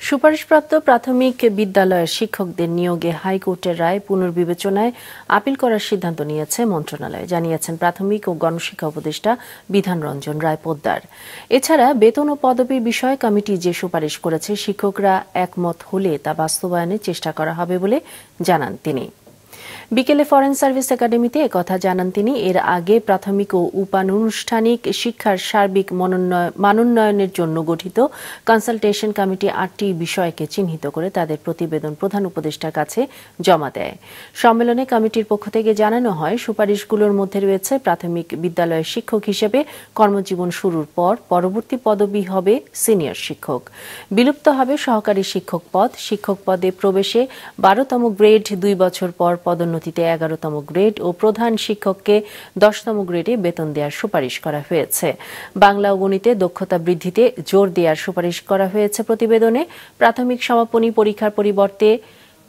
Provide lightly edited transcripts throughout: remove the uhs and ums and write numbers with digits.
সুপারিশপ্রাপ্ত প্রাথমিক বিদ্যালয়ের শিক্ষকদের নিয়োগে হাইকোর্টের রায় পুনর্বিবেচনায় আপিল করার সিদ্ধান্ত নিয়েছে মন্ত্রণালয়, জানিয়েছেন প্রাথমিক ও গণশিক্ষা উপদেষ্টা বিধান রঞ্জন রায় পোদ্দার। এছাড়া বেতন ও পদবি বিষয়ে কমিটি যে সুপারিশ করেছে, শিক্ষকরা একমত হলে তা বাস্তবায়নের চেষ্টা করা হবে বলে জানান তিনি। বিকেলে ফরেন সার্ভিস একাডেমিতে একথা জানান তিনি। এর আগে প্রাথমিক ও উপানুষ্ঠানিক শিক্ষার সার্বিক মানোন্নয়নের জন্য গঠিত কনসালটেশন কমিটি ৮টি বিষয়কে চিহ্নিত করে তাদের প্রতিবেদন প্রধান উপদেষ্টার কাছে জমা দেয়। সম্মেলনে কমিটির পক্ষ থেকে জানানো হয়, সুপারিশগুলোর মধ্যে রয়েছে প্রাথমিক বিদ্যালয়ের শিক্ষক হিসেবে কর্মজীবন শুরুর পর পরবর্তী পদবি হবে সিনিয়র শিক্ষক, বিলুপ্ত হবে সহকারী শিক্ষক পদ, শিক্ষক পদে প্রবেশে ১২তম গ্রেড ২ বছর পর পদোন্নতিতে ১১তম গ্রেড ও প্রধান শিক্ষককে ১০তম গ্রেডে বেতন দেওয়ার সুপারিশ করা হয়েছে। বাংলা ও গণিতে দক্ষতা বৃদ্ধিতে জোর দেওয়ার সুপারিশ করা হয়েছে প্রতিবেদনে। প্রাথমিক সমাপনী পরীক্ষার পরিবর্তে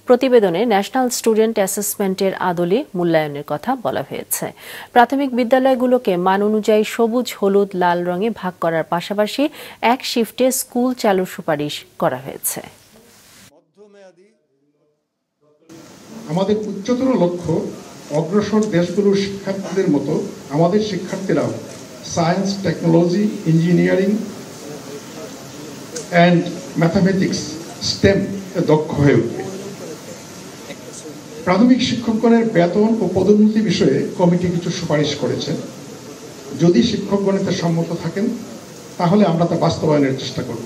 প্রতিবেদনে ন্যাশনাল স্টুডেন্ট অ্যাসেসমেন্টের আদলে মূল্যায়নের কথা বলা হয়েছে। প্রাথমিক বিদ্যালয়গুলোকে মান অনুযায়ী সবুজ, হলুদ, লাল রঙে ভাগ করার পাশাপাশি এক শিফটে স্কুল চালুর সুপারিশ করা হয়েছে। আমাদের উচ্চতর লক্ষ্য, অগ্রসর দেশগুলোর শিক্ষার্থীদের মতো আমাদের শিক্ষার্থীরাও science, technology, engineering and mathematics, STEM এ দক্ষ হয়ে উঠবে। প্রাথমিক শিক্ষকগণের বেতন ও পদোন্নতি বিষয়ে কমিটি কিছু সুপারিশ করেছে। যদি শিক্ষকগণ এতে সম্মত থাকেন, তাহলে আমরা তা বাস্তবায়নের চেষ্টা করব।